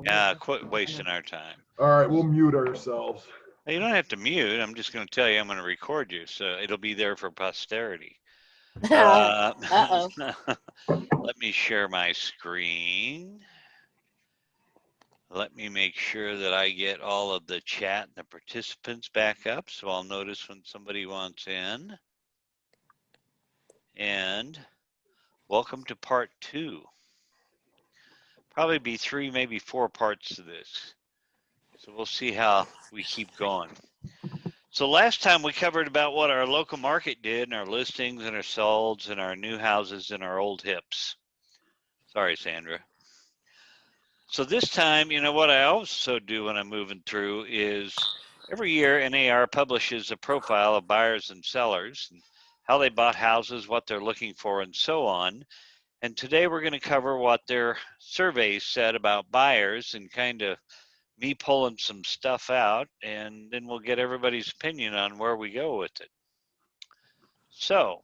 Yeah, quit wasting our time. All right, we'll mute ourselves. You don't have to mute. I'm just going to tell you I'm going to record you, so it'll be there for posterity. Uh, Uh-oh. let me share my screen. Let me make sure that I get all of the chat and the participants back up, so I'll notice when somebody wants in. And welcome to part 2. Probably be 3, maybe 4 parts to this. So we'll see how we keep going. So last time we covered about what our local market did and our listings and our solds and our new houses and our old hips. Sorry, Sandra. So this time, you know what I also do when I'm moving through is every year NAR publishes a profile of buyers and sellers and how they bought houses, what they're looking for, and so on. And today we're going to cover what their surveys said about buyers and kind of me pulling some stuff out, and then we'll get everybody's opinion on where we go with it. So,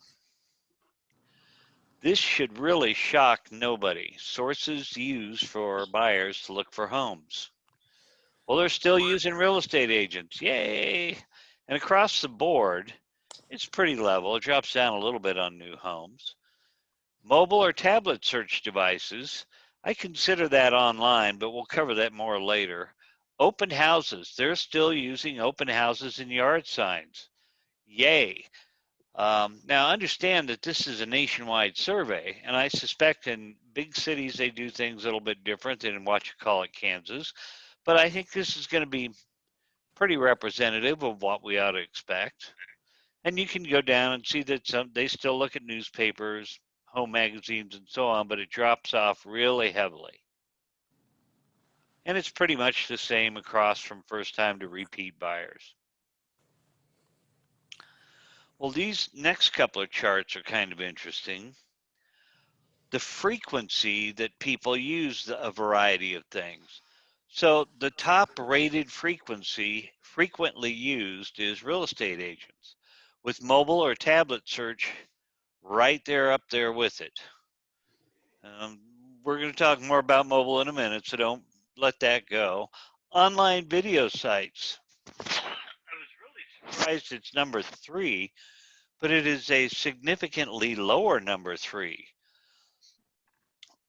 this should really shock nobody. Sources used for buyers to look for homes. Well, they're still using real estate agents. Yay! And across the board, it's pretty level. It drops down a little bit on new homes. Mobile or tablet search devices, I consider that online, but we'll cover that more later. Open houses, they're still using open houses and yard signs. Yay. Now, understand that this is a nationwide survey, and I suspect in big cities they do things a little bit different than in what you call it, Kansas. But I think this is going to be pretty representative of what we ought to expect. And you can go down and see that they still look at newspapers, home magazines, and so on, but it drops off really heavily. And it's pretty much the same across from first time to repeat buyers. Well, these next couple of charts are kind of interesting. The frequency that people use a variety of things. So the top rated frequency frequently used is real estate agents, with mobile or tablet search right there up there with it. We're going to talk more about mobile in a minute, so don't let that go. Online video sites. I was really surprised it's number 3, but it is a significantly lower number 3.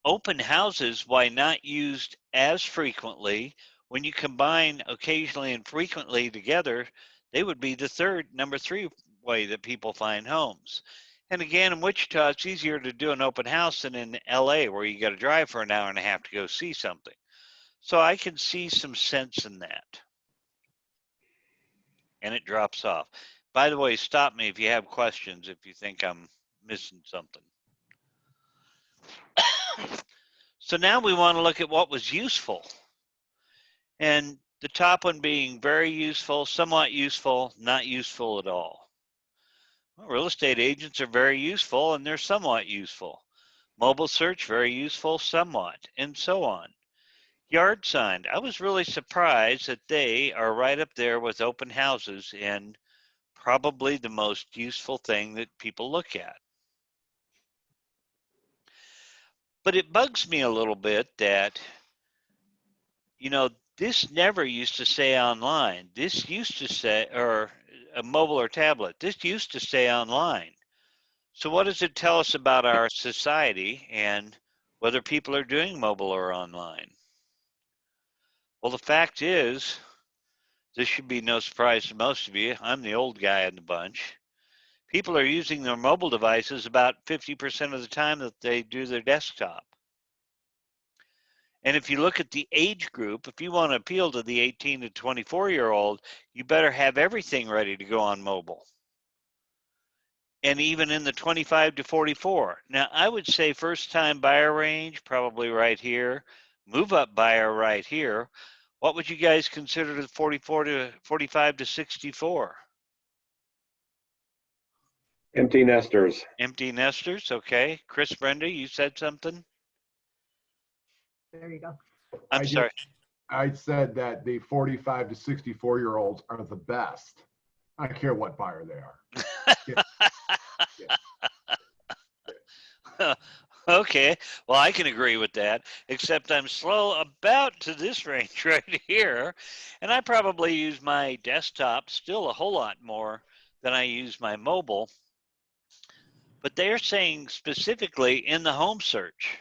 Open houses, why not used as frequently? When you combine occasionally and frequently together, they would be the number 3 way that people find homes. And again, in Wichita, it's easier to do an open house than in LA, where you got to drive for an hour and a half to go see something. So I can see some sense in that. And it drops off. By the way, stop me if you have questions, if you think I'm missing something. So now we want to look at what was useful. And the top one being very useful, somewhat useful, not useful at all. Well, real estate agents are very useful and they're somewhat useful. Mobile search, very useful, somewhat, and so on. Yard sign, I was really surprised that they are right up there with open houses and probably the most useful thing that people look at. But it bugs me a little bit that, you know, this never used to say online. This used to say, or a mobile or tablet, this used to say online. So what does it tell us about our society and whether people are doing mobile or online? Well, the fact is, this should be no surprise to most of you. I'm the old guy in the bunch. People are using their mobile devices about 50% of the time that they do their desktop. And if you look at the age group, if you want to appeal to the 18 to 24-year-old, you better have everything ready to go on mobile. And even in the 25 to 44. Now, I would say first-time buyer range, probably right here. Move-up buyer right here. What would you guys consider the 45 to 64? Empty nesters. Empty nesters, okay. Chris, Brenda, you said something? There you go. I'm sorry. I said that the 45 to 64-year-olds are the best. I don't care what buyer they are. Okay, well, I can agree with that, except I'm slow about to this range right here, and I probably use my desktop still a whole lot more than I use my mobile, but they're saying specifically in the home search.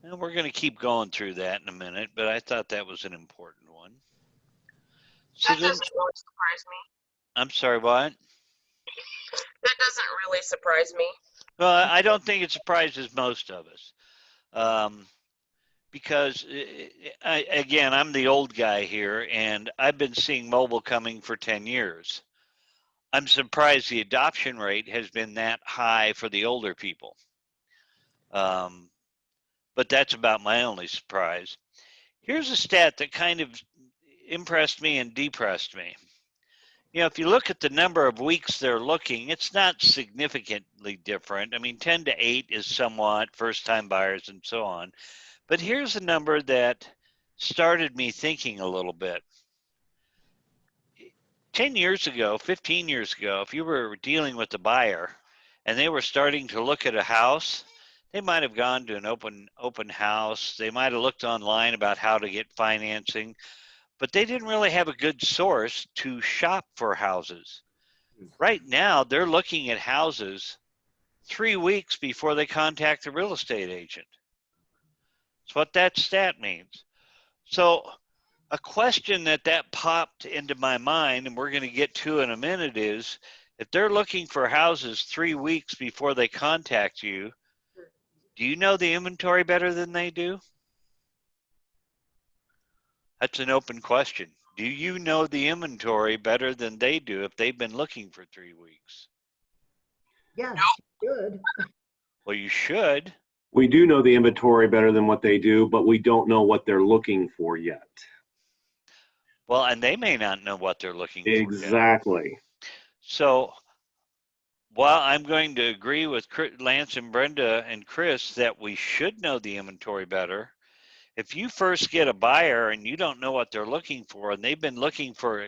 And we're going to keep going through that in a minute, but I thought that was an important one. So That then, doesn't really surprise me. I'm sorry, what? That doesn't really surprise me. Well, I don't think it surprises most of us. Because again, I'm the old guy here, and I've been seeing mobile coming for 10 years. I'm surprised the adoption rate has been that high for the older people. But that's about my only surprise. Here's a stat that kind of impressed me and depressed me. You know, if you look at the number of weeks they're looking, it's not significantly different. I mean, 10 to 8 is somewhat first time buyers and so on. But here's a number that started me thinking a little bit. 10 years ago, 15 years ago, if you were dealing with a buyer and they were starting to look at a house, they might have gone to an open house. They might have looked online about how to get financing, but they didn't really have a good source to shop for houses. Right now, they're looking at houses 3 weeks before they contact the real estate agent. That's what that stat means. So a question that popped into my mind, and we're going to get to in a minute, is if they're looking for houses 3 weeks before they contact you, do you know the inventory better than they do? That's an open question. Do you know the inventory better than they do if they've been looking for 3 weeks? Yes, good. Well, you should. We do know the inventory better than what they do, but we don't know what they're looking for yet. Well, and they may not know what they're looking for yet. Exactly. So while I'm going to agree with Lance and Brenda and Chris that we should know the inventory better, if you first get a buyer and you don't know what they're looking for, and they've been looking for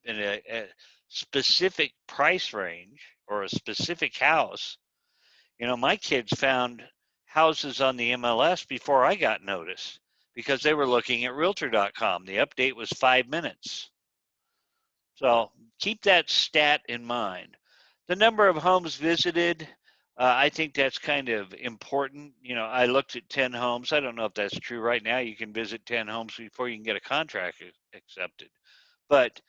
in a specific price range or a specific house, you know, my kids found houses on the MLS before I got noticed because they were looking at realtor.com. The update was 5 minutes. So keep that stat in mind. The number of homes visited, I think that's kind of important. You know, I looked at 10 homes. I don't know if that's true right now. You can visit 10 homes before you can get a contract accepted. But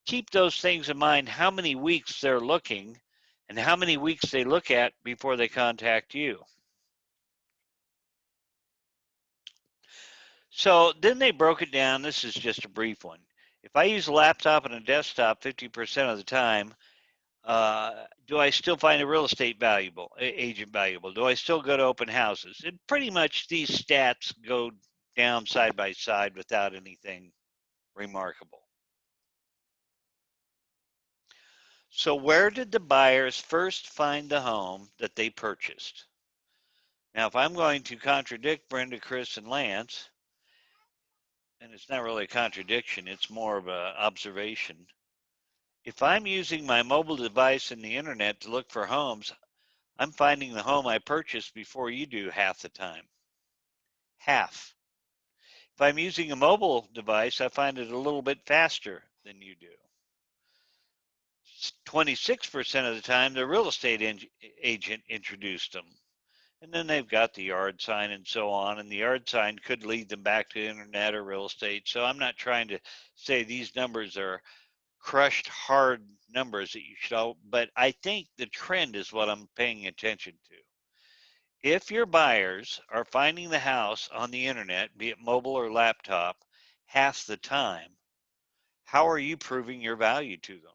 keep those things in mind, how many weeks they're looking and how many weeks they look at before they contact you. So then they broke it down. This is just a brief one. If I use a laptop and a desktop 50% of the time, do I still find a real estate agent valuable? Do I still go to open houses? And pretty much these stats go down side by side without anything remarkable. So where did the buyers first find the home that they purchased? Now, if I'm going to contradict Brenda, Chris, and Lance, and it's not really a contradiction, it's more of an observation. If I'm using my mobile device and the internet to look for homes, I'm finding the home I purchased before you do half the time. Half. If I'm using a mobile device, I find it a little bit faster than you do. 26% of the time, the real estate agent introduced them. And then they've got the yard sign and so on. And the yard sign could lead them back to internet or real estate. So I'm not trying to say these numbers are crushed hard numbers that you should, but I think the trend is what I'm paying attention to. If your buyers are finding the house on the internet, be it mobile or laptop, half the time, how are you proving your value to them?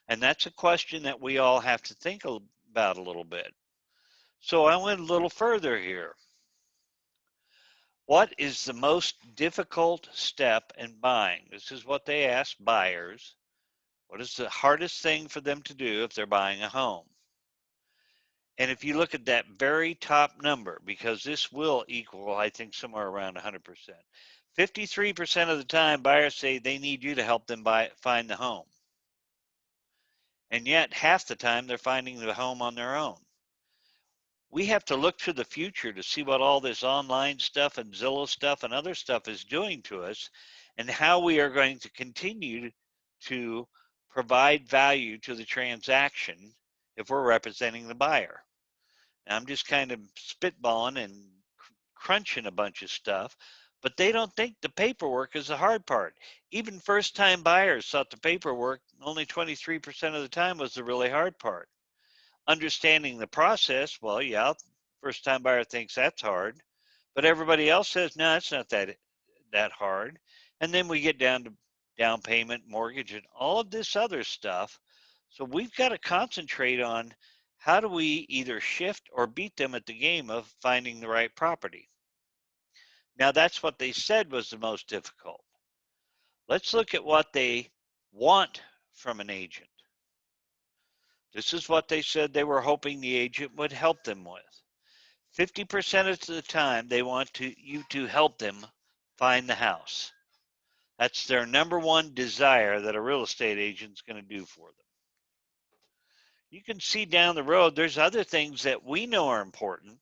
And that's a question that we all have to think about a little bit. So I went a little further here. What is the most difficult step in buying? This is what they ask buyers. What is the hardest thing for them to do if they're buying a home? And if you look at that very top number, because this will equal, I think, somewhere around 100%, 53% of the time buyers say they need you to help them find the home. And yet half the time they're finding the home on their own. We have to look to the future to see what all this online stuff and Zillow stuff and other stuff is doing to us, and how we are going to continue to provide value to the transaction if we're representing the buyer. Now, I'm just kind of spitballing and crunching a bunch of stuff, but they don't think the paperwork is the hard part. Even first-time buyers thought the paperwork only 23% of the time was the really hard part. Understanding the process, well, yeah, first-time buyer thinks that's hard, but everybody else says, no, it's not that hard. And then we get down to down payment, mortgage, and all of this other stuff. So we've got to concentrate on how do we either shift or beat them at the game of finding the right property. Now, that's what they said was the most difficult. Let's look at what they want from an agent. This is what they said they were hoping the agent would help them with. 50% of the time, they want you to help them find the house. That's their number one desire that a real estate agent's going to do for them. You can see down the road, there's other things that we know are important.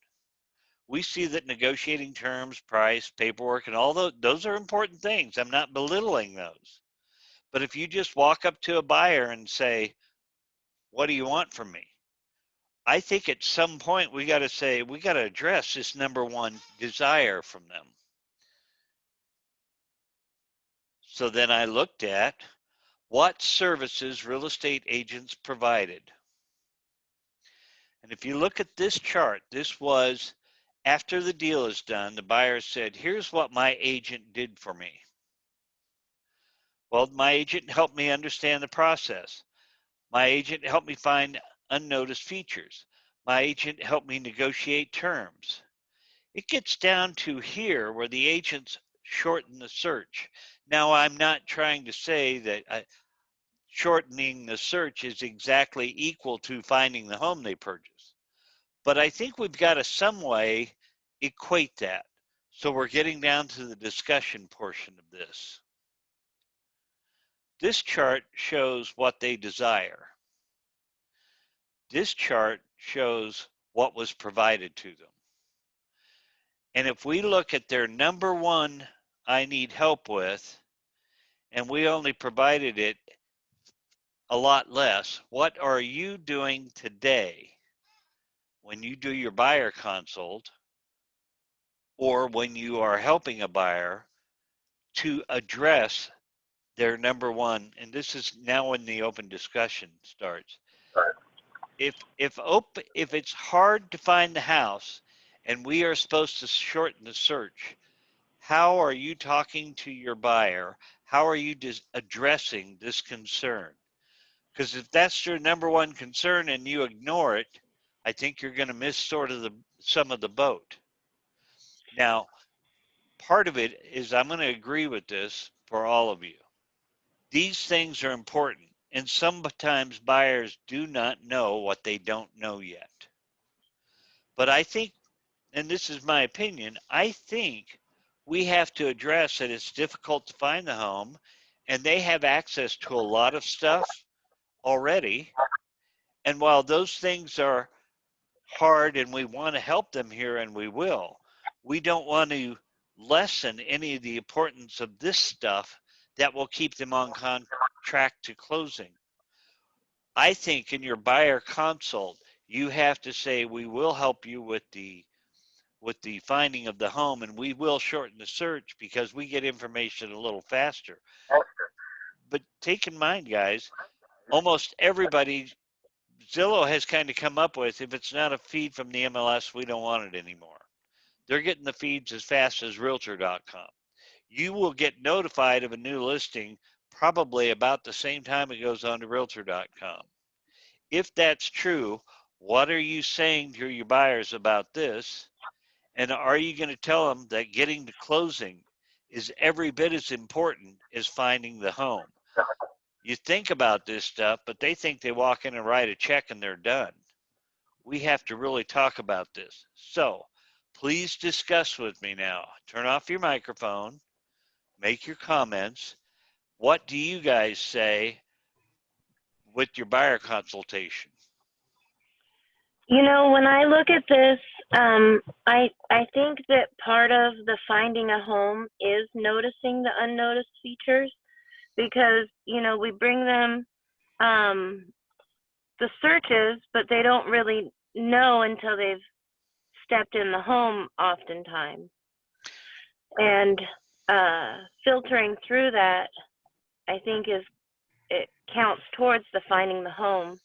We see that negotiating terms, price, paperwork, and all those are important things. I'm not belittling those. But if you just walk up to a buyer and say, what do you want from me? I think at some point we got to say, we got to address this number one desire from them. So then I looked at what services real estate agents provided. And if you look at this chart, this was after the deal is done, the buyer said, here's what my agent did for me. Well, my agent helped me understand the process. My agent helped me find unnoticed features. My agent helped me negotiate terms. It gets down to here where the agents shorten the search. Now, I'm not trying to say that shortening the search is exactly equal to finding the home they purchase, but I think we've got to some way equate that. So we're getting down to the discussion portion of this. This chart shows what they desire. This chart shows what was provided to them. And if we look at their number one, I need help with, and we only provided it a lot less, what are you doing today when you do your buyer consult or when you are helping a buyer to address their number one? And this is now when the open discussion starts. If it's hard to find the house and we are supposed to shorten the search, how are you talking to your buyer? How are you addressing this concern? Because if that's your number one concern and you ignore it, I think you're going to miss sort of some of the boat. Now, part of it is I'm going to agree with this for all of you. These things are important, and sometimes buyers do not know what they don't know yet. But I think, and this is my opinion, I think we have to address that it's difficult to find the home, and they have access to a lot of stuff already. And while those things are hard and we want to help them here, and we will, we don't want to lessen any of the importance of this stuff that will keep them on track to closing. I think in your buyer consult, you have to say, we will help you with the finding of the home, and we will shorten the search because we get information a little faster. But take in mind, guys, almost everybody, Zillow has kind of come up with, if it's not a feed from the MLS, we don't want it anymore. They're getting the feeds as fast as Realtor.com. You will get notified of a new listing probably about the same time it goes on to Realtor.com. If that's true, what are you saying to your buyers about this? And are you going to tell them that getting to closing is every bit as important as finding the home? You think about this stuff, but they think they walk in and write a check and they're done. We have to really talk about this. So please discuss with me now. Turn off your microphone, make your comments. What do you guys say with your buyer consultation? You know, when I look at this, I think that part of the finding a home is noticing the unnoticed features, because, you know, we bring them the searches, but they don't really know until they've stepped in the home oftentimes. And filtering through that, I think it counts towards the finding the home.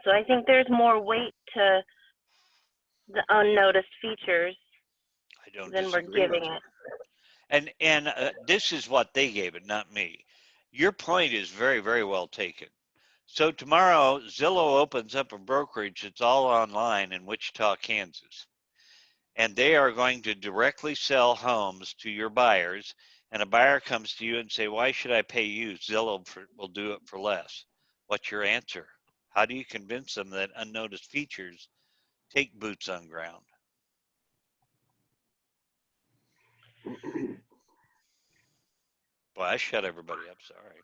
So I think there's more weight to the unnoticed features I don't than we're disagree with giving you. it. And this is what they gave it, not me. Your point is very, very well taken. So tomorrow, Zillow opens up a brokerage that's all online in Wichita, Kansas. And they are going to directly sell homes to your buyers. And a buyer comes to you and say, why should I pay you? Zillow will do it for less. What's your answer? How do you convince them that unnoticed features take boots on ground? Well, I shut everybody up, sorry.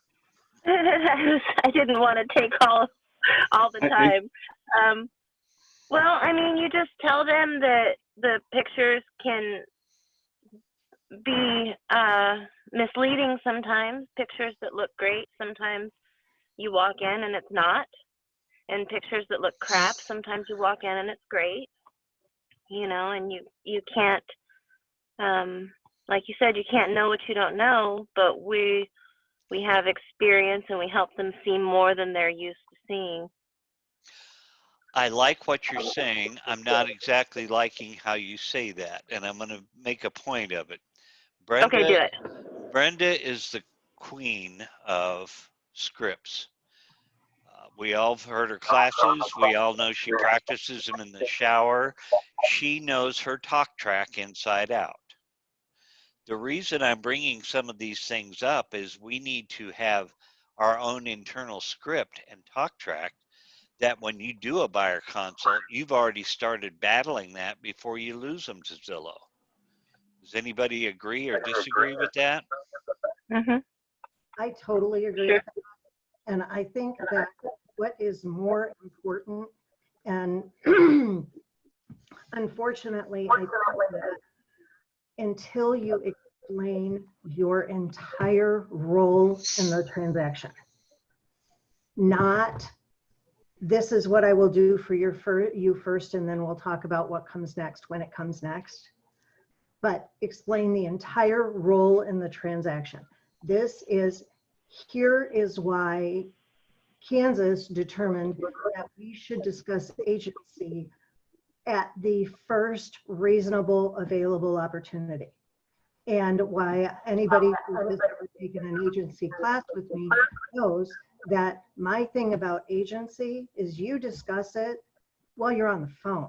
I didn't want to take all the time. Well, I mean, you just tell them that the pictures can be misleading sometimes. Pictures that look great, sometimes you walk in and it's not. And pictures that look crap, sometimes you walk in and it's great. You know, and you can't, like you said, you can't know what you don't know, but we have experience and we help them see more than they're used to seeing. I like what you're saying. I'm not exactly liking how you say that, and I'm going to make a point of it. Okay, do it. Brenda is the queen of scripts. We all have heard her classes. We all know she practices them in the shower. She knows her talk track inside out. The reason I'm bringing some of these things up is we need to have our own internal script and talk track that when you do a buyer consult, you've already started battling that before you lose them to Zillow. Does anybody agree or disagree with that? Mm-hmm. I totally agree with that. And I think that what is more important, and unfortunately, I think that until you explain your entire role in the transaction, not this is what I will do for you first, and then we'll talk about what comes next when it comes next. But explain the entire role in the transaction. Here is why Kansas determined that we should discuss agency at the first reasonable available opportunity. And why anybody who has ever taken an agency class with me knows that my thing about agency is you discuss it while you're on the phone.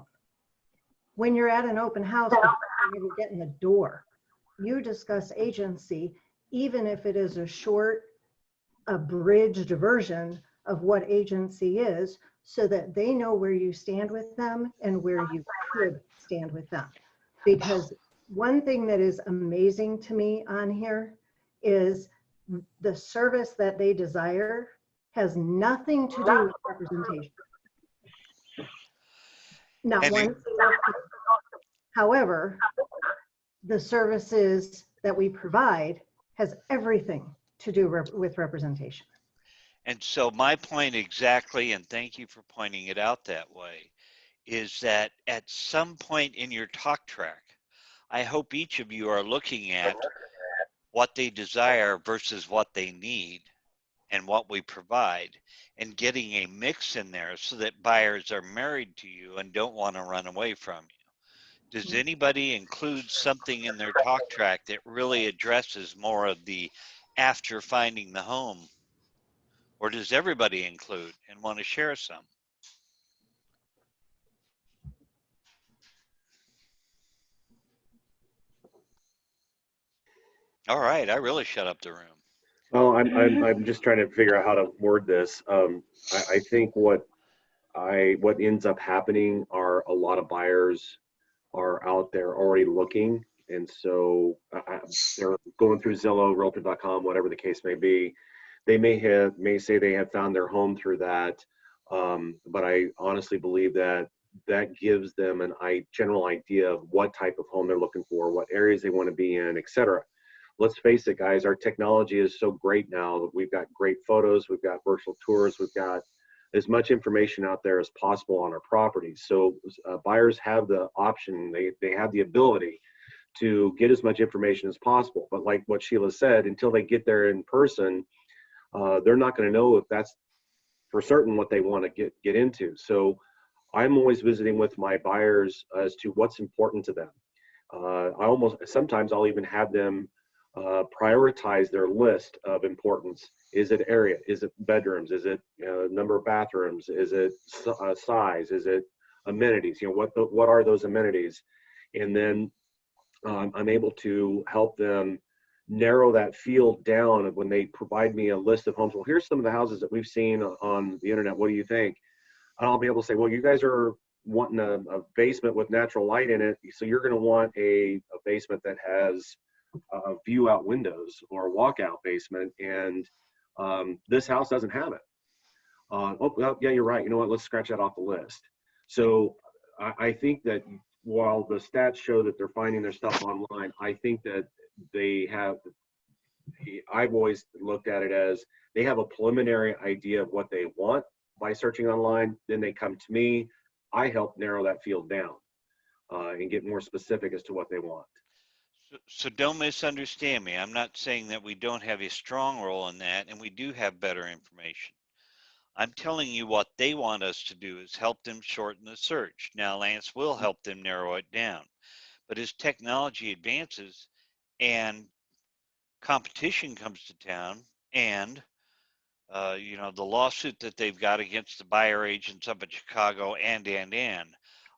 When you're at an open house, before you ever get in the door, you discuss agency, even if it is a short, abridged version of what agency is, so that they know where you stand with them and where you could stand with them. Because one thing that is amazing to me on here is the service that they desire has nothing to do with representation. Not one. However, the services that we provide has everything to do with representation. And so my point exactly, and thank you for pointing it out that way, is that at some point in your talk track, I hope each of you are looking at what they desire versus what they need and what we provide, and getting a mix in there so that buyers are married to you and don't want to run away from you. Does anybody include something in their talk track that really addresses more of the after finding the home? Or does everybody include and want to share some? All right, I really shut up the room. Well, I'm just trying to figure out how to word this. I think what ends up happening are a lot of buyers are out there already looking, and so they're going through Zillow, Realtor.com, whatever the case may be. They may say they have found their home through that, but I honestly believe that that gives them general idea of what type of home they're looking for, what areas they want to be in, etc. Let's face it, guys, our technology is so great now that we've got great photos, we've got virtual tours, we've got as much information out there as possible on our properties. So buyers have the option, they have the ability to get as much information as possible. But like what Sheila said, until they get there in person, they're not going to know if that's for certain what they want to get into. So I'm always visiting with my buyers as to what's important to them. Sometimes I'll even have them prioritize their list of importance. Is it area? Is it bedrooms? Is it number of bathrooms? Is it size? Is it amenities? What are those amenities? And then I'm able to help them narrow that field down when they provide me a list of homes. Well, here's some of the houses that we've seen on the internet. What do you think? And I'll be able to say, well, you guys are wanting a basement with natural light in it, so you're going to want a basement that has view out windows or a walkout basement, and this house doesn't have it. Oh, well, yeah, you're right. You know what? Let's scratch that off the list. So I think that while the stats show that they're finding their stuff online, I think that I've always looked at it as they have a preliminary idea of what they want by searching online. Then they come to me. I help narrow that field down and get more specific as to what they want. So don't misunderstand me. I'm not saying that we don't have a strong role in that, and we do have better information. I'm telling you what they want us to do is help them shorten the search. Now, Lance will help them narrow it down. But as technology advances and competition comes to town, and the lawsuit that they've got against the buyer agents up in Chicago, and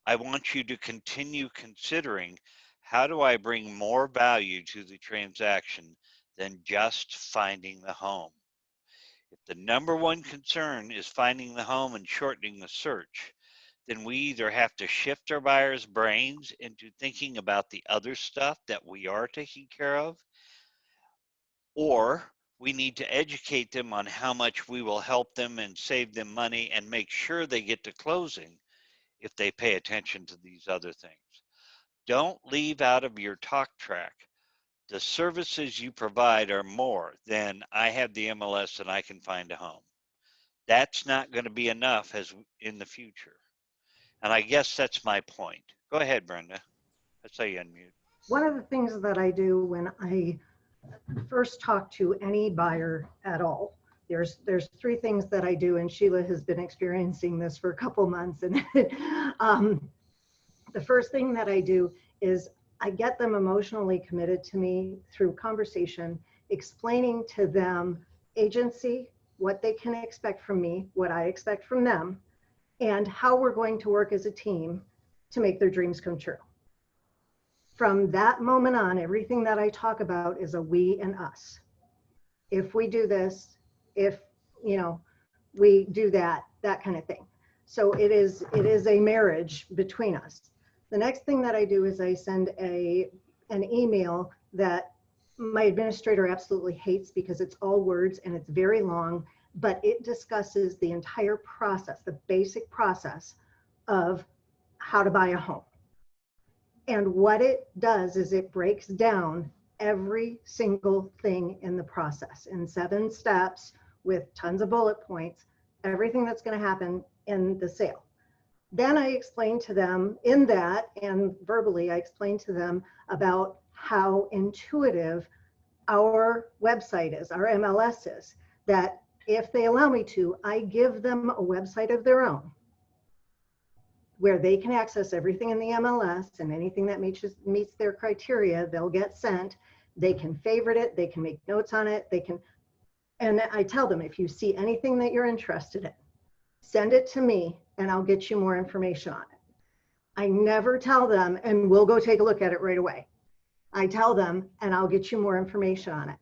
I want you to continue considering, how do I bring more value to the transaction than just finding the home? If the number one concern is finding the home and shortening the search, then we either have to shift our buyers' brains into thinking about the other stuff that we are taking care of, or we need to educate them on how much we will help them and save them money and make sure they get to closing if they pay attention to these other things. Don't leave out of your talk track the services you provide are more than I have the MLS and I can find a home. That's not going to be enough as in the future. And I guess that's my point. Go ahead, Brenda. I saw you unmute. One of the things that I do when I first talk to any buyer at all, there's three things that I do, and Sheila has been experiencing this for a couple months. And the first thing that I do is I get them emotionally committed to me through conversation, explaining to them agency, what they can expect from me, what I expect from them, and how we're going to work as a team to make their dreams come true. From that moment on, everything that I talk about is a we and us. If we do this, if we do that kind of thing. So it is a marriage between us. The next thing that I do is I send an email that my administrator absolutely hates because it's all words and it's very long, but it discusses the entire process, the basic process of how to buy a home. And what it does is it breaks down every single thing in the process in 7 steps with tons of bullet points, everything that's going to happen in the sale. Then I explain to them in that, and verbally, I explain to them about how intuitive our website is, our MLS is, that if they allow me to, I give them a website of their own where they can access everything in the MLS, and anything that meets their criteria, they'll get sent. They can favorite it, they can make notes on it, and I tell them, if you see anything that you're interested in, send it to me and I'll get you more information on it. I never tell them, and we'll go take a look at it right away. I tell them, and I'll get you more information on it.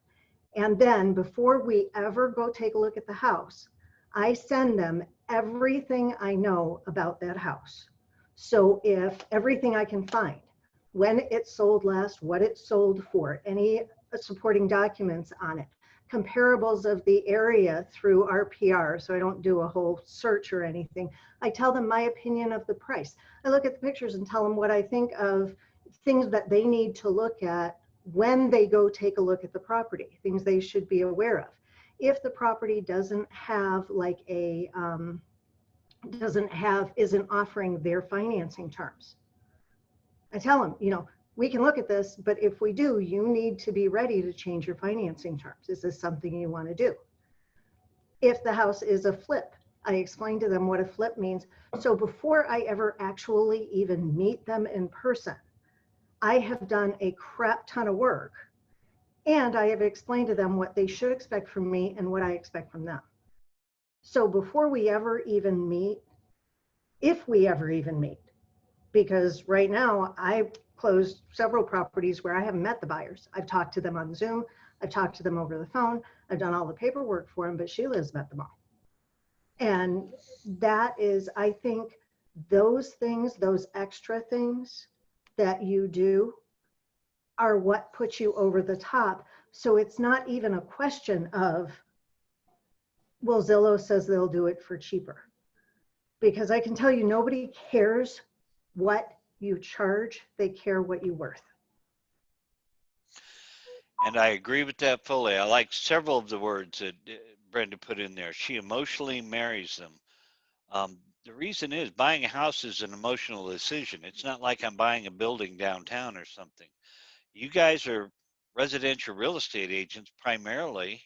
And then before we ever go take a look at the house, I send them everything I know about that house. So if everything I can find, when it sold last, what it sold for, any supporting documents on it, comparables of the area through our PR. So I don't do a whole search or anything. I tell them my opinion of the price. I look at the pictures and tell them what I think of things that they need to look at when they go take a look at the property, things they should be aware of. If the property doesn't have like a, isn't offering their financing terms, I tell them, you know, we can look at this, but if we do, you need to be ready to change your financing terms. Is this something you want to do? If the house is a flip, I explain to them what a flip means. So before I ever actually even meet them in person, I have done a crap ton of work, and I have explained to them what they should expect from me and what I expect from them. So before we ever even meet, if we ever even meet, because right now I've closed several properties where I haven't met the buyers. I've talked to them on Zoom. I've talked to them over the phone. I've done all the paperwork for them, but Sheila's met them all. And that is, I think, those things, those extra things that you do are what puts you over the top. So it's not even a question of, well, Zillow says they'll do it for cheaper. Because I can tell you, nobody cares what you charge, they care what you're worth. And I agree with that fully. I like several of the words that Brenda put in there. She emotionally marries them. The reason is buying a house is an emotional decision. It's not like I'm buying a building downtown or something. You guys are residential real estate agents primarily.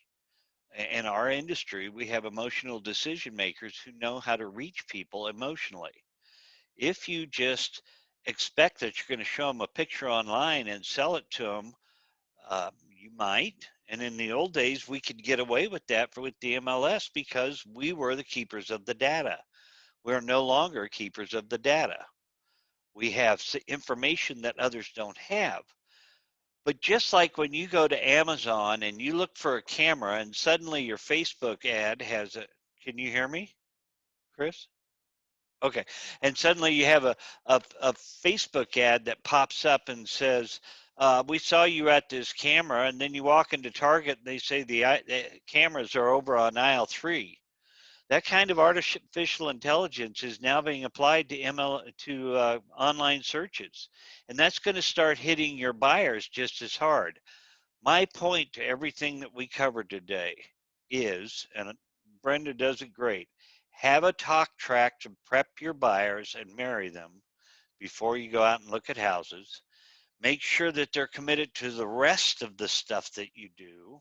In our industry, we have emotional decision makers who know how to reach people emotionally. If you just expect that you're going to show them a picture online and sell it to them, you might. And in the old days, we could get away with that with the MLS because we were the keepers of the data. We're no longer keepers of the data. We have information that others don't have. But just like when you go to Amazon and you look for a camera and suddenly your Facebook ad has a, can you hear me, Chris? Okay. And suddenly you have a Facebook ad that pops up and says, we saw you at this camera, and then you walk into Target and they say the cameras are over on aisle 3. That kind of artificial intelligence is now being applied to online searches, and that's going to start hitting your buyers just as hard. My point to everything that we covered today is, and Brenda does it great, have a talk track to prep your buyers and marry them before you go out and look at houses. Make sure that they're committed to the rest of the stuff that you do.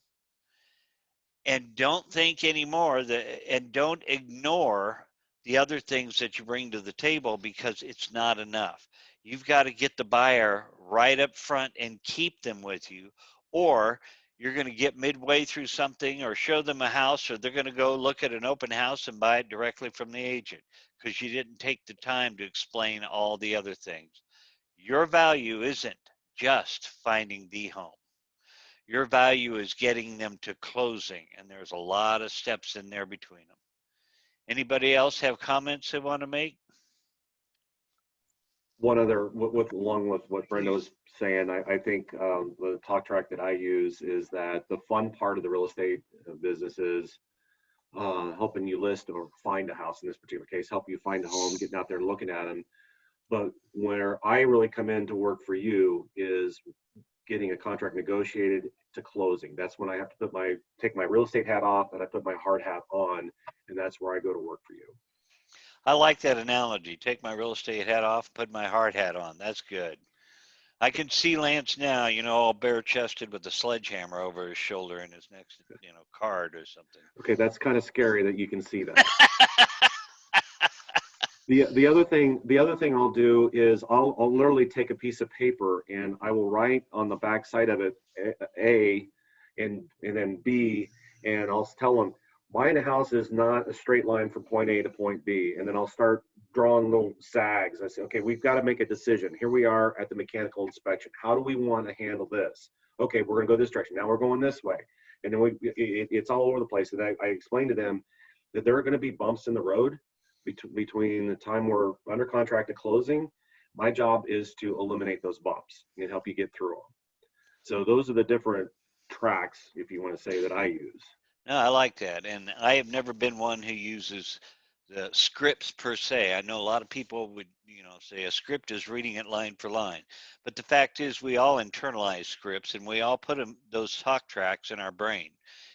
And don't think anymore and don't ignore the other things that you bring to the table because it's not enough. You've got to get the buyer right up front and keep them with you, or you're going to get midway through something or show them a house, or they're going to go look at an open house and buy it directly from the agent because you didn't take the time to explain all the other things. Your value isn't just finding the home. Your value is getting them to closing, and there's a lot of steps in there between them. Anybody else have comments they want to make? One other, along with what Brenda was saying, I think the talk track that I use is that the fun part of the real estate business is helping you list or find a house. In this particular case, help you find a home, getting out there and looking at them. But where I really come in to work for you is getting a contract negotiated to closing. That's when I have to take my real estate hat off and I put my hard hat on, and that's where I go to work for you. I like that analogy. Take my real estate hat off, put my hard hat on. That's good. I can see Lance now, all bare-chested with a sledgehammer over his shoulder in his next, card or something. Okay, that's kind of scary that you can see that. The other thing I'll do is I'll literally take a piece of paper and I will write on the back side of it A and then B, and I'll tell them buying a house is not a straight line from point A to point B, and then I'll start drawing little sags. I say, okay, we've got to make a decision. Here we are at the mechanical inspection. How do we want to handle this? Okay, we're going to go this direction. Now we're going this way, and then it's all over the place. And I explain to them that there are going to be bumps in the road between the time we're under contract and closing. My job is to eliminate those bumps and help you get through them. So those are the different tracks, if you want to say, that I use. No, I like that. And I have never been one who uses the scripts per se. I know a lot of people would, say a script is reading it line for line. But the fact is we all internalize scripts and we all put those talk tracks in our brain.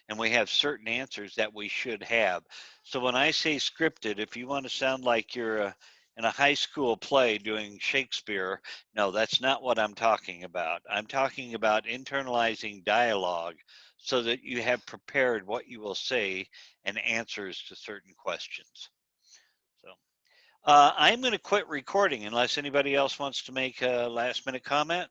And we have certain answers that we should have. So when I say scripted, if you want to sound like you're in a high school play doing Shakespeare, no, that's not what I'm talking about. I'm talking about internalizing dialogue so that you have prepared what you will say and answers to certain questions. So I'm going to quit recording unless anybody else wants to make a last minute comment.